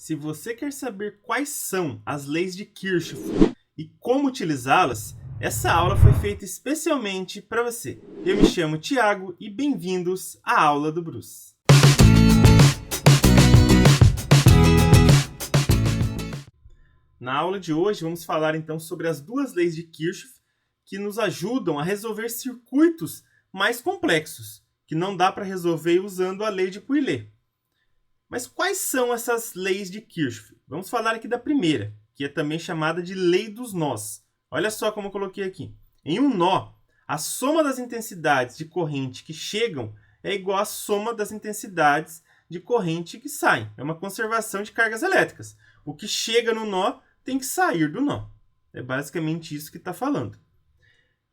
Se você quer saber quais são as leis de Kirchhoff e como utilizá-las, essa aula foi feita especialmente para você. Eu me chamo Thiago e bem-vindos à aula do Bruce. Na aula de hoje vamos falar então sobre as duas leis de Kirchhoff que nos ajudam a resolver circuitos mais complexos, que não dá para resolver usando a lei de Pouillet. Mas quais são essas leis de Kirchhoff? Vamos falar aqui da primeira, que é também chamada de lei dos nós. Olha só como eu coloquei aqui. Em um nó, a soma das intensidades de corrente que chegam é igual à soma das intensidades de corrente que saem. É uma conservação de cargas elétricas. O que chega no nó tem que sair do nó. É basicamente isso que está falando.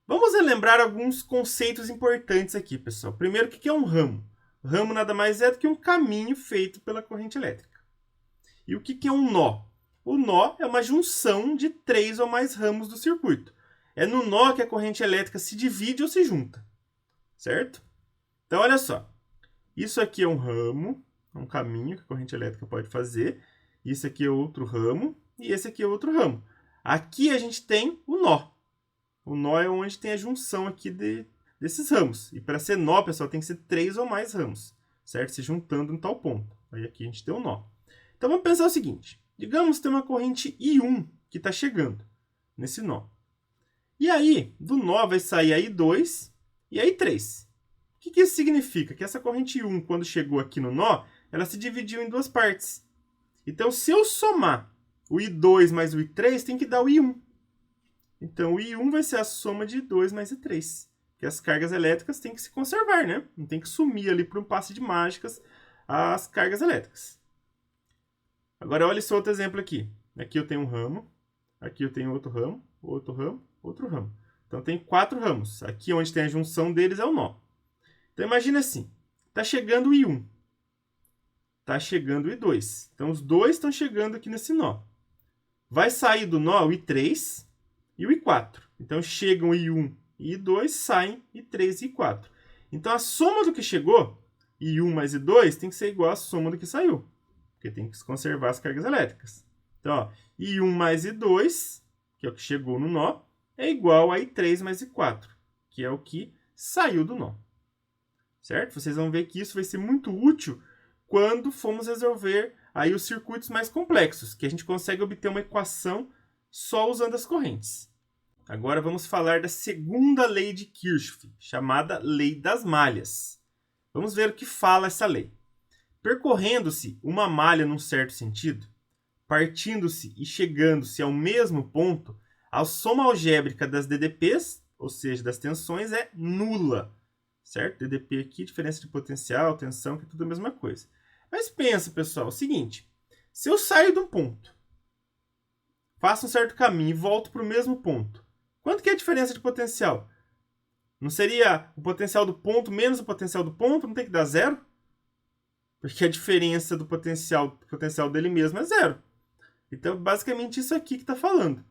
Vamos relembrar alguns conceitos importantes aqui, pessoal. Primeiro, o que é um ramo? O ramo nada mais é do que um caminho feito pela corrente elétrica. E o que é um nó? O nó é uma junção de 3 ou mais ramos do circuito. É no nó que a corrente elétrica se divide ou se junta. Certo? Então, olha só. Isso aqui é um ramo, um caminho que a corrente elétrica pode fazer. Isso aqui é outro ramo e esse aqui é outro ramo. Aqui a gente tem o nó. O nó é onde tem a junção aqui desses ramos. E para ser nó, pessoal, tem que ser 3 ou mais ramos, certo? Se juntando em tal ponto. Aí aqui a gente tem o nó. Então vamos pensar o seguinte. Digamos que tem uma corrente I1 que está chegando nesse nó. E aí, do nó vai sair a I2 e a I3. O que isso significa? Que essa corrente I1, quando chegou aqui no nó, ela se dividiu em duas partes. Então, se eu somar o I2 mais o I3, tem que dar o I1. Então, o I1 vai ser a soma de 2 mais I3. Porque as cargas elétricas têm que se conservar, né? Não tem que sumir ali por um passe de mágicas as cargas elétricas. Agora, olha esse outro exemplo aqui. Aqui eu tenho um ramo. Aqui eu tenho outro ramo, outro ramo, outro ramo. Então, tem 4 ramos. Aqui onde tem a junção deles é o nó. Então, imagina assim. Está chegando o I1. Está chegando o I2. Então, os dois estão chegando aqui nesse nó. Vai sair do nó o I3 e o I4. Então, chegam I1 e I2, saem I3 e I4. Então, a soma do que chegou, I1 mais I2, tem que ser igual à soma do que saiu. Porque tem que conservar as cargas elétricas. Então, ó, I1 mais I2, que é o que chegou no nó, é igual a I3 mais I4, que é o que saiu do nó. Certo? Vocês vão ver que isso vai ser muito útil quando formos resolver aí os circuitos mais complexos, que a gente consegue obter uma equação só usando as correntes. Agora vamos falar da segunda lei de Kirchhoff, chamada lei das malhas. Vamos ver o que fala essa lei. Percorrendo-se uma malha num certo sentido, partindo-se e chegando-se ao mesmo ponto, a soma algébrica das DDPs, ou seja, das tensões, é nula. Certo? DDP aqui, diferença de potencial, tensão, que é tudo a mesma coisa. Mas pensa, pessoal, o seguinte. Se eu saio de um ponto, faço um certo caminho e volto para o mesmo ponto, quanto que é a diferença de potencial? Não seria o potencial do ponto menos o potencial do ponto? Não tem que dar zero? Porque a diferença do potencial dele mesmo é zero. Então, basicamente, isso aqui que está falando.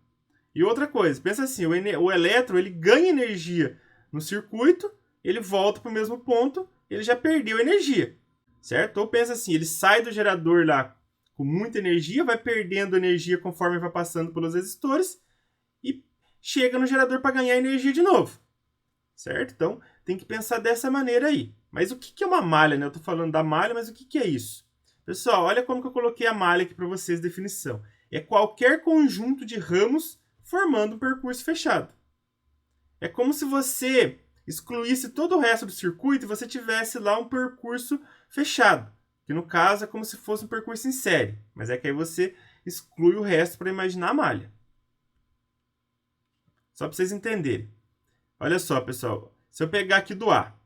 E outra coisa, pensa assim, o elétron ele ganha energia no circuito, ele volta para o mesmo ponto, ele já perdeu energia. Certo? Ou pensa assim, ele sai do gerador lá com muita energia, vai perdendo energia conforme vai passando pelos resistores e chega no gerador para ganhar energia de novo. Certo? Então, tem que pensar dessa maneira aí. Mas o que é uma malha, né? Eu estou falando da malha, mas o que é isso? Pessoal, olha como que eu coloquei a malha aqui para vocês, definição. É qualquer conjunto de ramos formando um percurso fechado. É como se você excluísse todo o resto do circuito e você tivesse lá um percurso fechado. Que no caso é como se fosse um percurso em série. Mas é que aí você exclui o resto para imaginar a malha. Só para vocês entenderem. Olha só, pessoal. Se eu pegar aqui do A,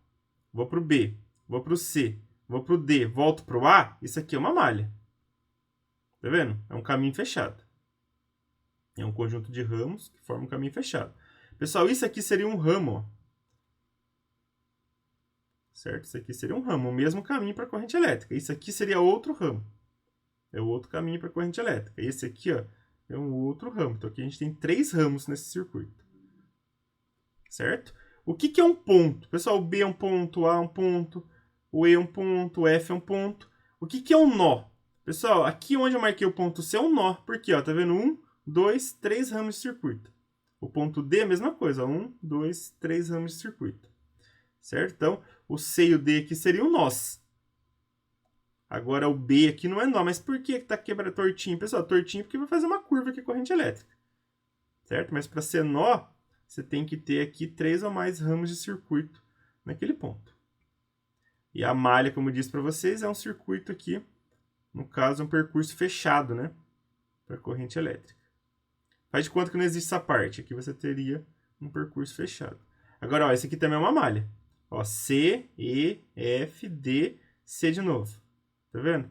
vou para o B, vou para o C, vou para o D, volto para o A, isso aqui é uma malha. Tá vendo? É um caminho fechado. É um conjunto de ramos que forma um caminho fechado. Pessoal, isso aqui seria um ramo, ó. Certo? Isso aqui seria um ramo, o mesmo caminho para a corrente elétrica. Isso aqui seria outro ramo. É o outro caminho para a corrente elétrica. Esse aqui, ó, é um outro ramo. Então, aqui a gente tem 3 ramos nesse circuito. Certo? O que é um ponto? Pessoal, o B é um ponto, o A é um ponto, o E é um ponto, o F é um ponto. O que é um nó? Pessoal, aqui onde eu marquei o ponto C é um nó. Por quê? Ó, tá vendo? 1, 2, 3 ramos de circuito. O ponto D é a mesma coisa. 1, 2, 3 ramos de circuito. Certo? Então, o C e o D aqui seriam nós. Agora, o B aqui não é nó. Mas por que está quebrado tortinho? Pessoal, tortinho porque vai fazer uma curva aqui, corrente elétrica. Certo? Mas para ser nó, você tem que ter aqui 3 ou mais ramos de circuito naquele ponto. E a malha, como eu disse para vocês, é um circuito aqui, no caso, um percurso fechado, né? Para corrente elétrica. Faz de conta que não existe essa parte. Aqui você teria um percurso fechado. Agora, ó, esse aqui também é uma malha. Ó, C, E, F, D, C de novo. Tá vendo?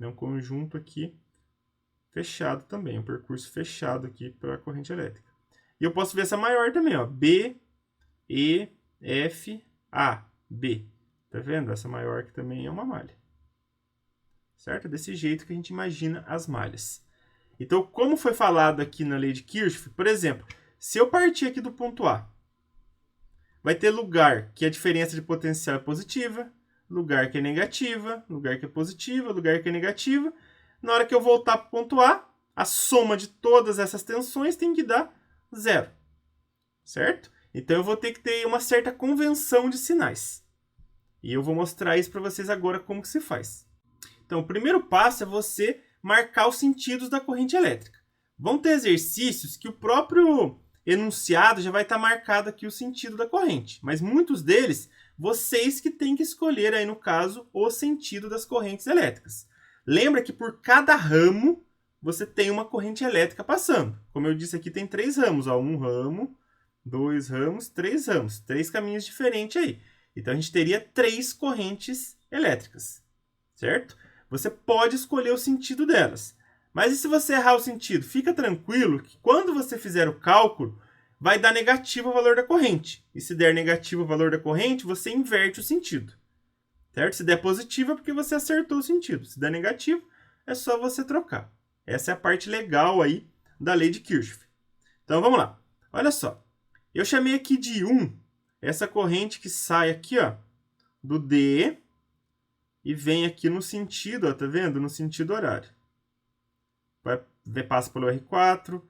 É um conjunto aqui fechado também. Um percurso fechado aqui para a corrente elétrica. E eu posso ver essa maior também, ó. B, E, F, A, B. Tá vendo? Essa maior aqui também é uma malha. Certo? Desse jeito que a gente imagina as malhas. Então, como foi falado aqui na lei de Kirchhoff, por exemplo, se eu partir aqui do ponto A, vai ter lugar que a diferença de potencial é positiva, lugar que é negativa, lugar que é positiva, lugar que é negativa. Na hora que eu voltar para o ponto A, a soma de todas essas tensões tem que dar 0. Certo? Então, eu vou ter que ter uma certa convenção de sinais. E eu vou mostrar isso para vocês agora como que se faz. Então, o primeiro passo é você marcar os sentidos da corrente elétrica. Vão ter exercícios que o próprio enunciado já vai estar marcado aqui o sentido da corrente. Mas muitos deles, vocês que têm que escolher aí, no caso, o sentido das correntes elétricas. Lembra que por cada ramo, você tem uma corrente elétrica passando. Como eu disse aqui, tem 3 ramos. Ó, 1 ramo, 2 ramos, 3 ramos. 3 caminhos diferentes aí. Então, a gente teria 3 correntes elétricas. Certo? Você pode escolher o sentido delas. Mas e se você errar o sentido? Fica tranquilo que quando você fizer o cálculo, vai dar negativo o valor da corrente. E se der negativo o valor da corrente, você inverte o sentido. Certo? Se der positivo é porque você acertou o sentido. Se der negativo, é só você trocar. Essa é a parte legal aí da lei de Kirchhoff. Então vamos lá. Olha só. Eu chamei aqui de 1 essa corrente que sai aqui, ó, do D e vem aqui no sentido, ó, tá vendo? No sentido horário. Passa pelo R4,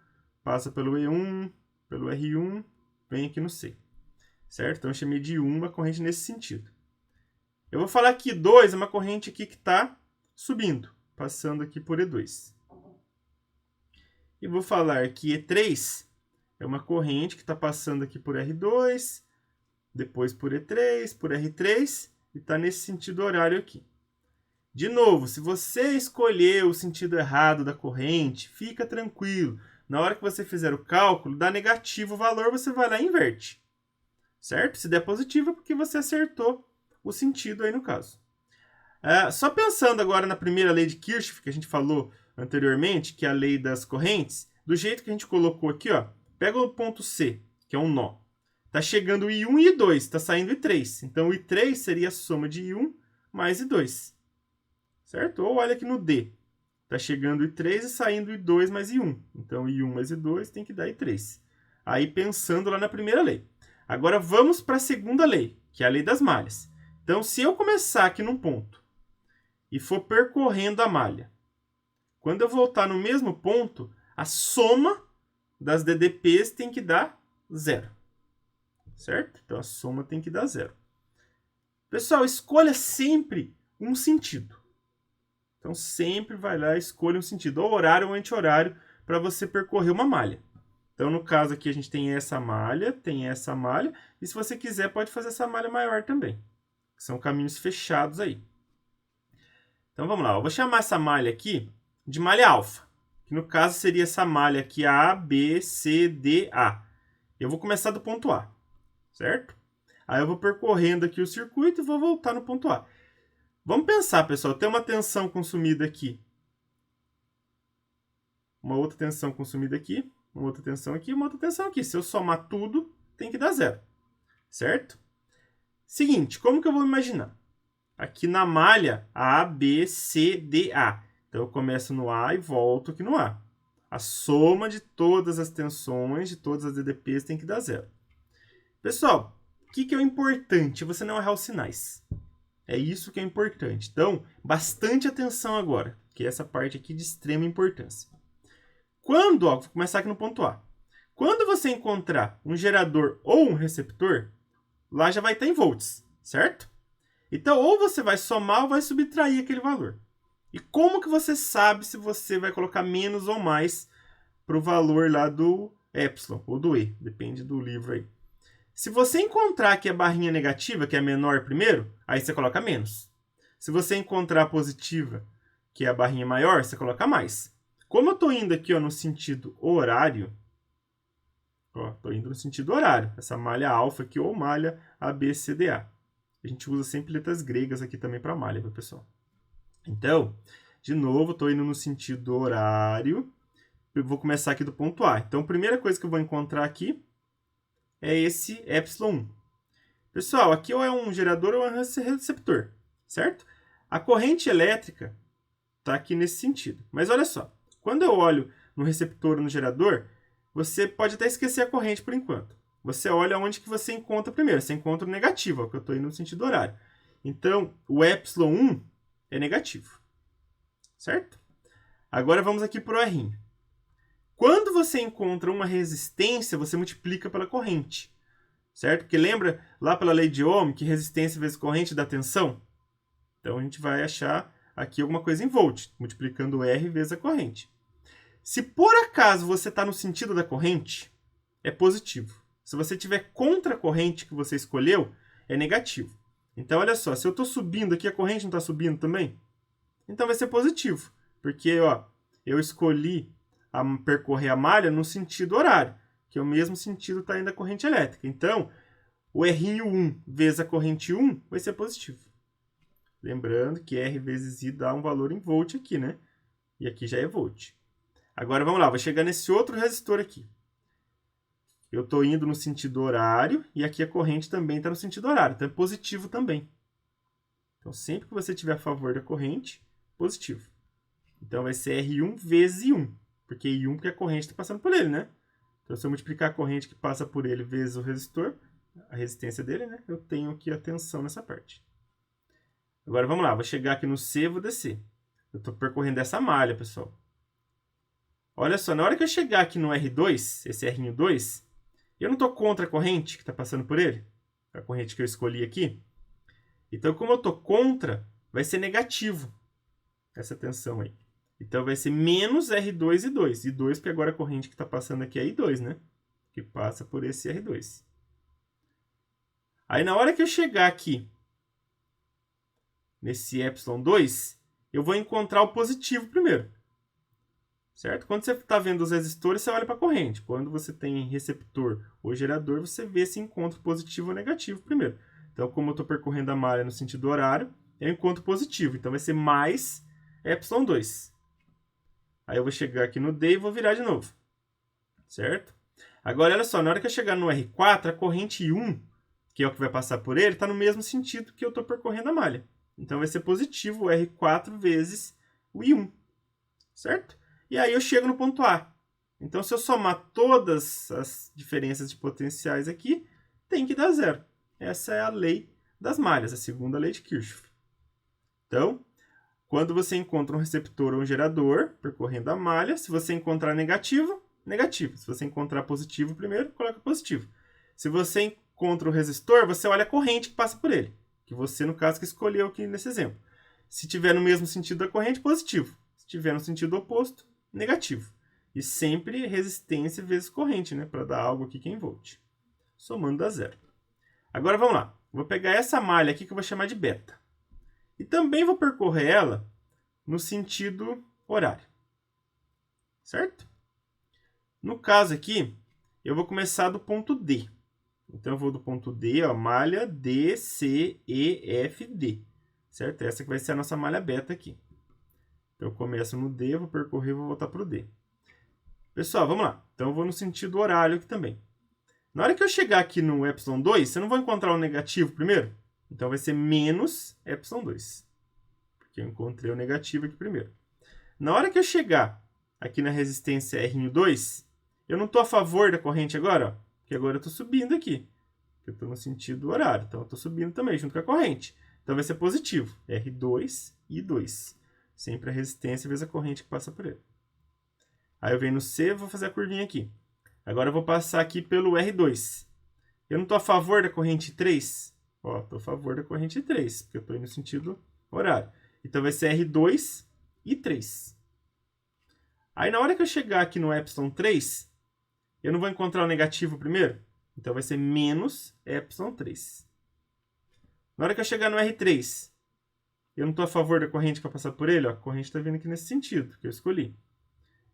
passa pelo E1, pelo R1, vem aqui no C. Certo? Então eu chamei de 1 uma corrente nesse sentido. Eu vou falar que 2 é uma corrente aqui que está subindo, passando aqui por E2. E vou falar que E3 é uma corrente que está passando aqui por R2, depois por E3, por R3, e está nesse sentido horário aqui. De novo, se você escolher o sentido errado da corrente, fica tranquilo. Na hora que você fizer o cálculo, dá negativo o valor, você vai lá e inverte. Certo? Se der positivo, é porque você acertou o sentido aí no caso. Só pensando agora na primeira lei de Kirchhoff, que a gente falou anteriormente, que é a lei das correntes, do jeito que a gente colocou aqui, ó, pega o ponto C, que é um nó. Está chegando o I1 e I2, está saindo I3. Então, o I3 seria a soma de I1 mais I2. Certo? Ou olha aqui no D. Está chegando I3 e saindo I2 mais I1. Então, I1 mais I2 tem que dar I3. Aí, pensando lá na primeira lei. Agora, vamos para a segunda lei, que é a lei das malhas. Então, se eu começar aqui num ponto e for percorrendo a malha, quando eu voltar no mesmo ponto, a soma das DDPs tem que dar 0. Certo? Então, a soma tem que dar 0. Pessoal, escolha sempre um sentido. Então, sempre vai lá e escolha um sentido, ou horário ou anti-horário, para você percorrer uma malha. Então, no caso aqui, a gente tem essa malha, e se você quiser, pode fazer essa malha maior também. São caminhos fechados aí. Então, vamos lá. Eu vou chamar essa malha aqui de malha alfa, que no caso seria essa malha aqui, A, B, C, D, A. Eu vou começar do ponto A, certo? Aí eu vou percorrendo aqui o circuito e vou voltar no ponto A. Vamos pensar, pessoal, tem uma tensão consumida aqui. Uma outra tensão consumida aqui, uma outra tensão aqui, uma outra tensão aqui. Se eu somar tudo, tem que dar 0. Certo? Seguinte, como que eu vou imaginar? Aqui na malha, A, B, C, D, A. Então, eu começo no A e volto aqui no A. A soma de todas as tensões, de todas as DDPs, tem que dar 0. Pessoal, o que é o importante? Você não errar os sinais. É isso que é importante. Então, bastante atenção agora, que é essa parte aqui de extrema importância. Quando, vou começar aqui no ponto A. Quando você encontrar um gerador ou um receptor, lá já vai estar em volts, certo? Então, ou você vai somar ou vai subtrair aquele valor. E como que você sabe se você vai colocar menos ou mais para o valor lá do epsilon ou do E? Depende do livro aí. Se você encontrar que a barrinha negativa, que é menor primeiro, aí você coloca menos. Se você encontrar a positiva, que é a barrinha maior, você coloca mais. Como eu estou indo aqui no sentido horário, estou indo no sentido horário, essa malha alfa aqui ou malha ABCDA. A gente usa sempre letras gregas aqui também para malha, viu, pessoal? Então, de novo, estou indo no sentido horário. Eu vou começar aqui do ponto A. Então, a primeira coisa que eu vou encontrar aqui é esse epsilon 1. Pessoal, aqui ou é um gerador ou é um receptor, certo? A corrente elétrica está aqui nesse sentido. Mas olha só, quando eu olho no receptor ou no gerador, você pode até esquecer a corrente por enquanto. Você olha onde que você encontra primeiro. Você encontra o negativo, que eu estou indo no sentido horário. Então, o epsilon 1 é negativo, certo? Agora vamos aqui para o R. Quando você encontra uma resistência, você multiplica pela corrente, certo? Porque lembra lá pela lei de Ohm que resistência vezes corrente dá tensão? Então a gente vai achar aqui alguma coisa em volt, multiplicando R vezes a corrente. Se por acaso você está no sentido da corrente, é positivo. Se você tiver contra a corrente que você escolheu, é negativo. Então olha só, se eu estou subindo aqui, a corrente não está subindo também? Então vai ser positivo, porque eu escolhi percorrer a malha no sentido horário, que é o mesmo sentido está indo a corrente elétrica. Então, o R1 vezes a corrente 1 vai ser positivo. Lembrando que R vezes I dá um valor em volt aqui, né? E aqui já é volt. Agora, vamos lá, vou chegar nesse outro resistor aqui. Eu estou indo no sentido horário e aqui a corrente também está no sentido horário, então é positivo também. Então, sempre que você tiver a favor da corrente, positivo. Então, vai ser R1 vezes I1. Porque I1 porque a corrente está passando por ele, né? Então, se eu multiplicar a corrente que passa por ele vezes o resistor, a resistência dele, né? Eu tenho aqui a tensão nessa parte. Agora, vamos lá. Vou chegar aqui no C e vou descer. Eu estou percorrendo essa malha, pessoal. Olha só, na hora que eu chegar aqui no R2, esse R2, eu não estou contra a corrente que está passando por ele. A corrente que eu escolhi aqui. Então, como eu estou contra, vai ser negativo essa tensão aí. Então, vai ser menos R2 e 2. E 2, porque agora a corrente que está passando aqui é I2, né? Que passa por esse R2. Aí, na hora que eu chegar aqui, nesse epsilon 2, eu vou encontrar o positivo primeiro. Certo? Quando você está vendo os resistores, você olha para a corrente. Quando você tem receptor ou gerador, você vê se encontra positivo ou negativo primeiro. Então, como eu estou percorrendo a malha no sentido horário, eu encontro positivo. Então, vai ser mais epsilon 2. Aí eu vou chegar aqui no D e vou virar de novo. Certo? Agora, olha só, na hora que eu chegar no R4, a corrente I1, que é o que vai passar por ele, está no mesmo sentido que eu estou percorrendo a malha. Então, vai ser positivo o R4 vezes o I1. Certo? E aí eu chego no ponto A. Então, se eu somar todas as diferenças de potenciais aqui, tem que dar zero. Essa é a lei das malhas, a segunda lei de Kirchhoff. Então, quando você encontra um receptor ou um gerador percorrendo a malha, se você encontrar negativo, negativo. Se você encontrar positivo primeiro, coloca positivo. Se você encontra o resistor, você olha a corrente que passa por ele. Que você, no caso, que escolheu aqui nesse exemplo. Se tiver no mesmo sentido da corrente, positivo. Se tiver no sentido oposto, negativo. E sempre resistência vezes corrente, né? Para dar algo aqui que é em volt. Somando dá zero. Agora vamos lá. Vou pegar essa malha aqui que eu vou chamar de beta. E também vou percorrer ela no sentido horário. Certo? No caso aqui, eu vou começar do ponto D. Então, eu vou do ponto D, malha D, C, E, F, D. Certo? Essa que vai ser a nossa malha beta aqui. Então, eu começo no D, vou percorrer e vou voltar para o D. Pessoal, vamos lá. Então, eu vou no sentido horário aqui também. Na hora que eu chegar aqui no epsilon 2, eu não vou encontrar o negativo primeiro? Então, vai ser menos epsilon 2. Porque eu encontrei o negativo aqui primeiro. Na hora que eu chegar aqui na resistência R2, eu não estou a favor da corrente agora, porque agora eu estou subindo aqui. Eu estou no sentido horário, então eu estou subindo também, junto com a corrente. Então vai ser positivo. R2 e 2. Sempre a resistência vezes a corrente que passa por ele. Aí eu venho no C, vou fazer a curvinha aqui. Agora eu vou passar aqui pelo R2. Eu não estou a favor da corrente 3? Ó, estou a favor da corrente 3, porque eu estou indo no sentido horário. Então vai ser R2 e 3. Aí na hora que eu chegar aqui no epsilon 3, eu não vou encontrar o negativo primeiro? Então vai ser menos epsilon 3. Na hora que eu chegar no R3, eu não estou a favor da corrente que vai passar por ele? Ó, a corrente está vindo aqui nesse sentido, que eu escolhi.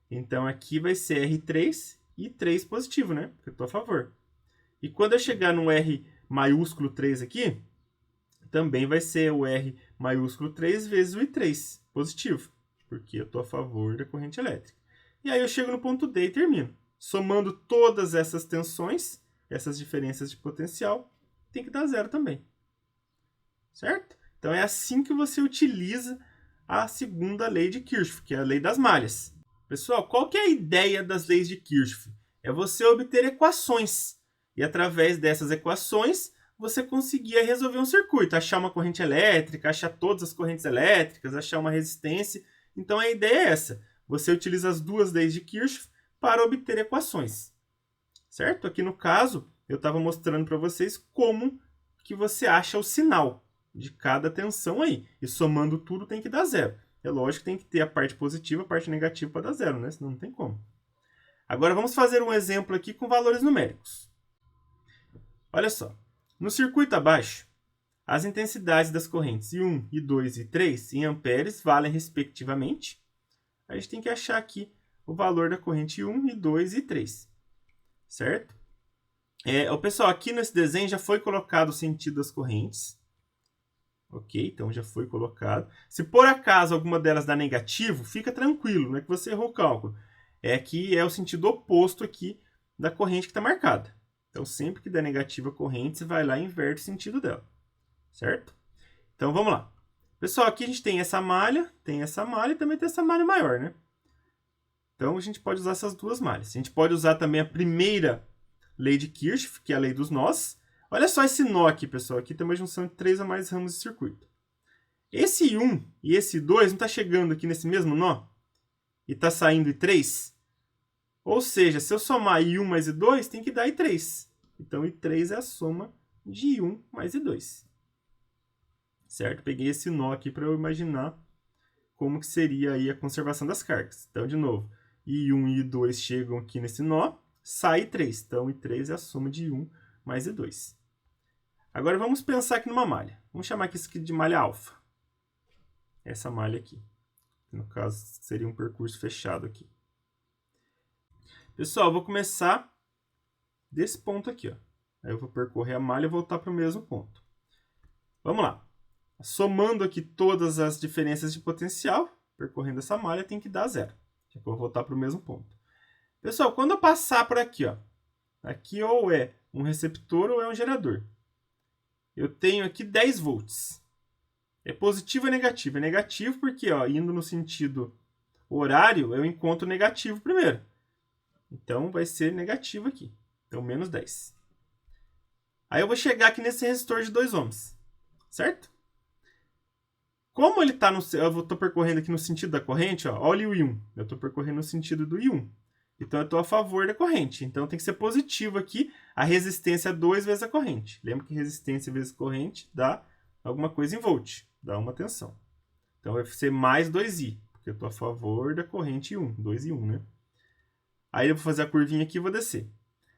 Então aqui vai ser R3 e 3 positivo, né? Porque eu estou a favor. E quando eu chegar no R maiúsculo 3 aqui, também vai ser o R maiúsculo 3 vezes o I3 positivo, porque eu estou a favor da corrente elétrica. E aí eu chego no ponto D e termino. Somando todas essas tensões, essas diferenças de potencial, tem que dar zero também. Certo? Então é assim que você utiliza a segunda lei de Kirchhoff, que é a lei das malhas. Pessoal, qual que é a ideia das leis de Kirchhoff? É você obter equações. E através dessas equações, você conseguia resolver um circuito, achar uma corrente elétrica, achar todas as correntes elétricas, achar uma resistência. Então a ideia é essa. Você utiliza as duas leis de Kirchhoff para obter equações. Certo? Aqui no caso, eu estava mostrando para vocês como que você acha o sinal de cada tensão aí. E somando tudo tem que dar zero. É lógico que tem que ter a parte positiva e a parte negativa para dar zero, né? Senão não tem como. Agora vamos fazer um exemplo aqui com valores numéricos. Olha só. No circuito abaixo, as intensidades das correntes I1, I2 e I3 em amperes valem respectivamente. A gente tem que achar aqui o valor da corrente I1, I2 e I3. Certo? O pessoal, aqui nesse desenho já foi colocado o sentido das correntes. Ok, então já foi colocado. Se por acaso alguma delas dá negativo, fica tranquilo, não é que você errou o cálculo. É que é o sentido oposto aqui da corrente que está marcada. Então, sempre que der negativa a corrente, você vai lá e inverte o sentido dela. Certo? Então, vamos lá. Pessoal, aqui a gente tem essa malha e também tem essa malha maior, né? Então, a gente pode usar essas duas malhas. A gente pode usar também a primeira lei de Kirchhoff, que é a lei dos nós. Olha só esse nó aqui, pessoal. Aqui tem uma junção de 3 ou mais ramos de circuito. Esse I1 e esse I2 não está chegando aqui nesse mesmo nó? E está saindo I3? Ou seja, se eu somar I1 mais I2, tem que dar I3. Então, I3 é a soma de I1 mais I2. Certo? Peguei esse nó aqui para eu imaginar como que seria aí a conservação das cargas. Então, de novo, I1 e I2 chegam aqui nesse nó, sai I3. Então, I3 é a soma de I1 mais I2. Agora, vamos pensar aqui numa malha. Vamos chamar isso aqui de malha alfa. Essa malha aqui. No caso, seria um percurso fechado aqui. Pessoal, eu vou começar desse ponto aqui. Ó. Aí eu vou percorrer a malha e voltar para o mesmo ponto. Vamos lá. Somando aqui todas as diferenças de potencial, percorrendo essa malha, tem que dar zero. Eu vou voltar para o mesmo ponto. Pessoal, quando eu passar por aqui, ó, aqui ou é um receptor ou é um gerador. Eu tenho aqui 10 volts. É positivo ou negativo? É negativo porque, ó, indo no sentido horário, eu encontro negativo primeiro. Então, vai ser negativo aqui. Então, menos 10. Aí eu vou chegar aqui nesse resistor de 2 ohms. Certo? Como ele está no... Eu estou percorrendo aqui no sentido da corrente, ó, olha o I1. Eu estou percorrendo no sentido do I1. Então, eu estou a favor da corrente. Então, tem que ser positivo aqui a resistência 2 vezes a corrente. Lembra que resistência vezes corrente dá alguma coisa em volt. Dá uma tensão. Então, vai ser mais 2I. Porque eu estou a favor da corrente I1. 2 e 1, né? Aí, eu vou fazer a curvinha aqui e vou descer.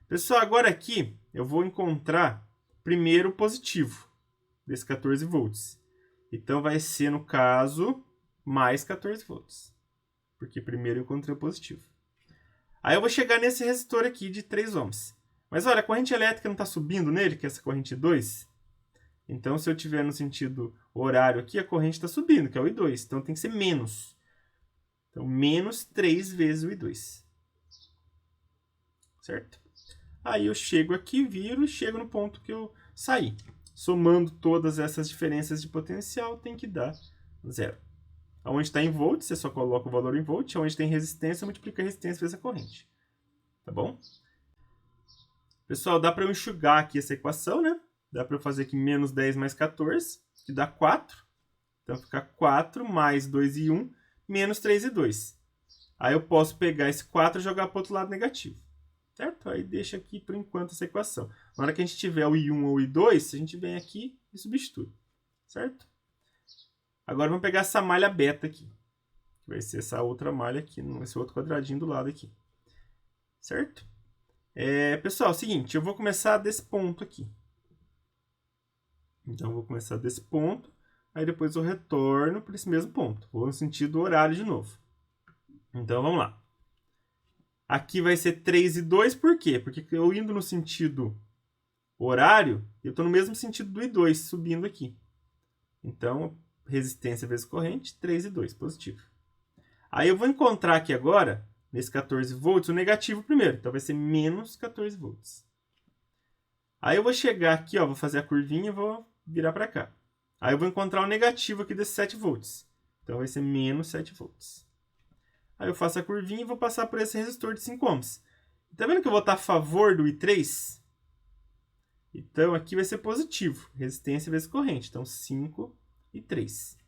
Pessoal, agora aqui, eu vou encontrar primeiro o positivo desse 14 volts. Então, vai ser, no caso, mais 14 volts. Porque primeiro eu encontrei o positivo. Aí eu vou chegar nesse resistor aqui de 3 ohms. Mas olha, a corrente elétrica não está subindo nele, que é essa corrente 2. Então, se eu tiver no sentido horário aqui, a corrente está subindo, que é o I2. Então, tem que ser menos. Então, menos 3 vezes o I2. Certo? Aí eu chego aqui, viro e chego no ponto que eu saí. Somando todas essas diferenças de potencial, tem que dar zero. Onde está em volts, você só coloca o valor em volt. Onde tem resistência, multiplica a resistência vezes a corrente. Tá bom? Pessoal, dá para eu enxugar aqui essa equação, né? Dá para eu fazer aqui menos 10 mais 14, que dá 4. Então fica 4 mais 2 e 1, menos 3 e 2. Aí eu posso pegar esse 4 e jogar para o outro lado negativo. Certo? Aí deixa aqui por enquanto essa equação. Na hora que a gente tiver o I1 ou o I2, a gente vem aqui e substitui. Certo? Agora vamos pegar essa malha beta aqui. Que vai ser essa outra malha aqui, esse outro quadradinho do lado aqui. Certo? Pessoal, é o seguinte, eu vou começar desse ponto aqui. Então eu vou começar desse ponto, aí depois eu retorno para esse mesmo ponto. Vou no sentido horário de novo. Então vamos lá. Aqui vai ser 3 e 2, por quê? Porque eu indo no sentido horário, eu estou no mesmo sentido do I2, subindo aqui. Então, resistência vezes corrente, 3 e 2, positivo. Aí eu vou encontrar aqui agora, nesse 14 volts, o negativo primeiro. Então vai ser menos 14 volts. Aí eu vou chegar aqui, ó, vou fazer a curvinha e vou virar para cá. Aí eu vou encontrar o negativo aqui desses 7 volts. Então vai ser menos 7 volts. Aí eu faço a curvinha e vou passar por esse resistor de 5 ohms. Tá vendo que eu vou estar a favor do I3? Então aqui vai ser positivo. Resistência vezes corrente. Então 5 e 3.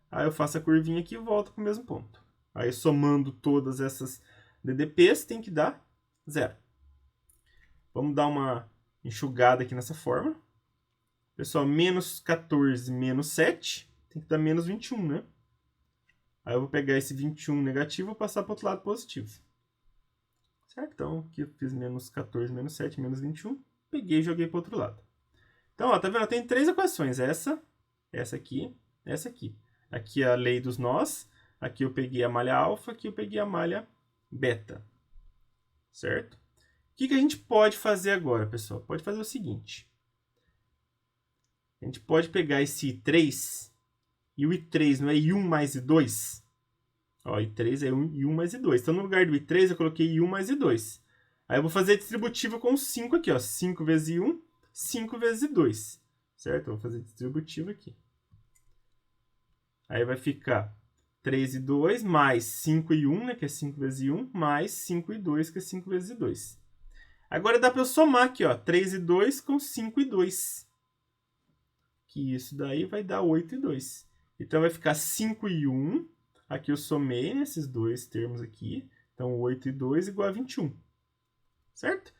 Aí eu faço a curvinha aqui e volto para o mesmo ponto. Aí somando todas essas DDPs tem que dar 0. Vamos dar uma enxugada aqui nessa forma. Pessoal, menos 14 menos 7 tem que dar menos 21, né? Aí eu vou pegar esse 21 negativo e passar para o outro lado positivo. Certo? Então, aqui eu fiz menos 14 menos 7 menos 21. Peguei e joguei para o outro lado. Então, ó, tá vendo? Tem 3 equações. Essa aqui, essa aqui. Aqui é a lei dos nós. Aqui eu peguei a malha alfa, aqui eu peguei a malha beta. Certo? O que a gente pode fazer agora, pessoal? Pode fazer o seguinte. A gente pode pegar esse I3, e o I3 não é I1 mais I2? Ó, I3 é I1 mais I2. Então, no lugar do I3, eu coloquei I1 mais I2. Aí eu vou fazer a distributiva com 5 aqui, ó. 5 vezes I1, 5 vezes I2. Certo? Eu vou fazer a distributiva aqui. Aí vai ficar 3 e 2 mais 5 e 1, né, que é 5 vezes e 1, mais 5 e 2, que é 5 vezes e 2. Agora dá para eu somar aqui, ó, 3 e 2 com 5 e 2. Que isso daí vai dar 8 e 2. Então vai ficar 5 e 1. Aqui eu somei nesses dois termos aqui. Então 8 e 2 igual a 21. Certo?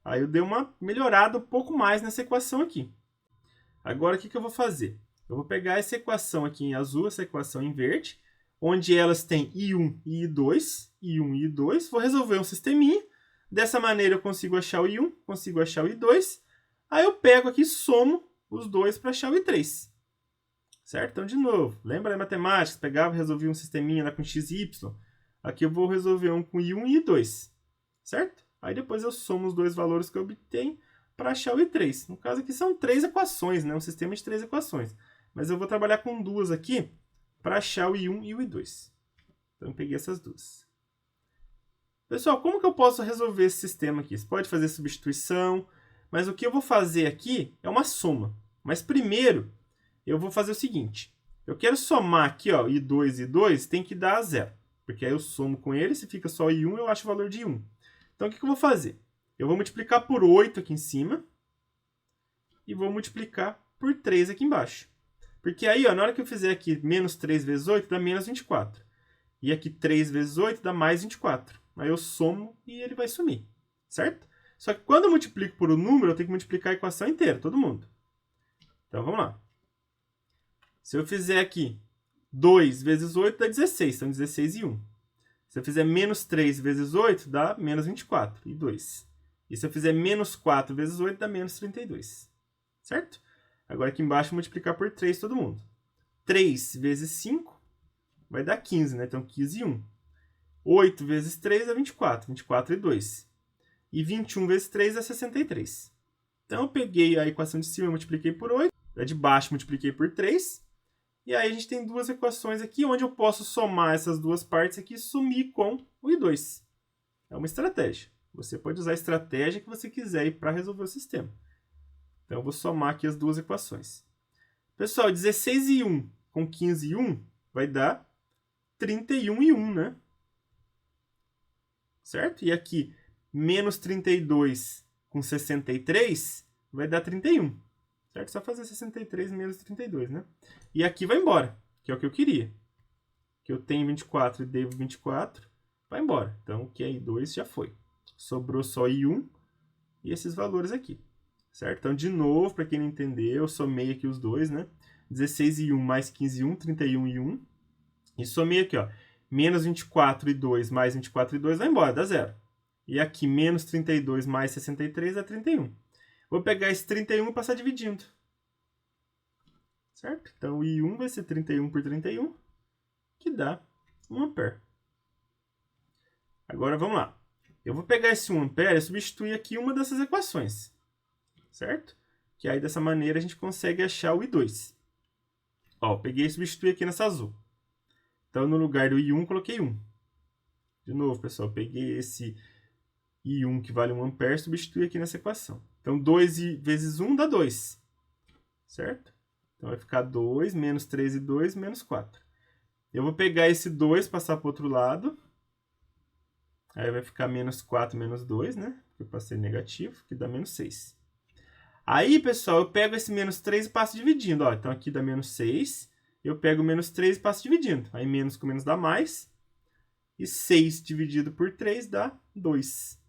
Aí eu dei uma melhorada um pouco mais nessa equação aqui. Agora o que eu vou fazer? Eu vou pegar essa equação aqui em azul, essa equação em verde, onde elas têm I1 e I2, I1 e I2. Vou resolver um sisteminha. Dessa maneira eu consigo achar o I1, consigo achar o I2. Aí eu pego aqui e somo os dois para achar o I3. Certo? Então, de novo, lembra a matemática? Pegava e resolvia um sisteminha lá com x e y. Aqui eu vou resolver um com I1 e I2. Certo? Aí depois eu somo os dois valores que eu obtenho para achar o I3. No caso aqui são 3 equações, né? Um sistema de 3 equações. Mas eu vou trabalhar com duas aqui para achar o I1 e o I2. Então eu peguei essas duas. Pessoal, como que eu posso resolver esse sistema aqui? Você pode fazer substituição, mas o que eu vou fazer aqui é uma soma. Mas primeiro, eu vou fazer o seguinte. Eu quero somar aqui, ó, I2 e I2, tem que dar 0. Porque aí eu somo com ele, se fica só I1, eu acho o valor de 1. Então, o que eu vou fazer? Eu vou multiplicar por 8 aqui em cima e vou multiplicar por 3 aqui embaixo. Porque aí, ó, na hora que eu fizer aqui menos 3 vezes 8, dá menos 24. E aqui 3 vezes 8 dá mais 24. Aí eu somo e ele vai sumir. Certo? Só que quando eu multiplico por um número, eu tenho que multiplicar a equação inteira, todo mundo. Então, vamos lá. Se eu fizer aqui 2 vezes 8 dá 16, então 16 e 1. Se eu fizer menos 3 vezes 8, dá menos 24 e 2. E se eu fizer menos 4 vezes 8, dá menos 32. Certo? Agora aqui embaixo, multiplicar por 3 todo mundo. 3 vezes 5 vai dar 15, né? Então 15 e 1. 8 vezes 3 é 24, 24 e 2. E 21 vezes 3 é 63. Então eu peguei a equação de cima e multipliquei por 8. A de baixo multipliquei por 3. E aí a gente tem duas equações aqui, onde eu posso somar essas duas partes aqui e sumir com o I2. É uma estratégia. Você pode usar a estratégia que você quiser para resolver o sistema. Então eu vou somar aqui as duas equações. Pessoal, 16 e 1 com 15 e 1 vai dar 31 e 1, né? Certo? E aqui, menos 32 com 63 vai dar 31. certo? Só fazer 63 menos 32, né? E aqui vai embora, que é o que eu queria. Que eu tenho 24 e devo 24, vai embora. Então, o que é I2 já foi. Sobrou só I1 e esses valores aqui, certo? Então, de novo, para quem não entendeu, eu somei aqui os dois, né? 16 e 1 mais 15 e 1, 31 e 1. E somei aqui, ó. Menos 24 e 2 mais 24 e 2 vai embora, dá zero. E aqui, menos 32 mais 63 dá 31. Vou pegar esse 31 e passar dividindo. Certo? Então, o I1 vai ser 31 por 31, que dá 1 ampere. Agora, vamos lá. Eu vou pegar esse 1 ampere e substituir aqui uma dessas equações. Certo? Que aí, dessa maneira, a gente consegue achar o I2. Ó, peguei e substituí aqui nessa azul. Então, no lugar do I1, coloquei 1. De novo, pessoal, peguei esse I1, que vale 1 ampere, e substituí aqui nessa equação. Então, 2 vezes 1 dá 2. Certo? Então, vai ficar 2 menos 3 e 2 menos 4. Eu vou pegar esse 2 e passar para o outro lado. Aí vai ficar menos 4 menos 2, né? Eu passei negativo, que dá menos 6. Aí, pessoal, eu pego esse menos 3 e passo dividindo. Ó, então, aqui dá menos 6. Eu pego menos 3 e passo dividindo. Aí, menos com menos dá mais. E 6 dividido por 3 dá 2.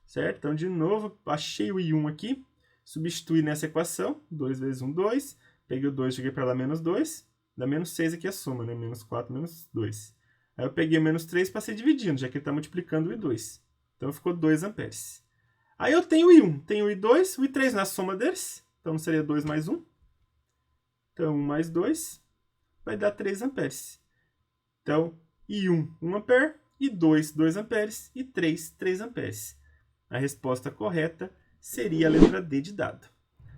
Certo? Então, de novo, achei o I1 aqui. Substituí nessa equação. 2 vezes 1, 2. Peguei o 2, joguei para lá, menos 2. Dá menos 6 aqui a soma, né? Menos 4, menos 2. Aí eu peguei o menos 3 e passei dividindo, já que ele está multiplicando o I2. Então, ficou 2 amperes. Aí eu tenho o I1, tenho o I2, o I3 na soma deles. Então, seria 2 mais 1. Então, 1 mais 2 vai dar 3 amperes. Então, I1, 1 ampere, I2, 2 amperes e 3 amperes. A resposta correta seria a letra D de dado.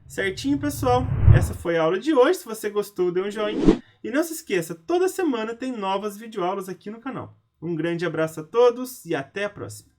Certinho, pessoal? Essa foi a aula de hoje. Se você gostou, dê um joinha. E não se esqueça, toda semana tem novas videoaulas aqui no canal. Um grande abraço a todos e até a próxima!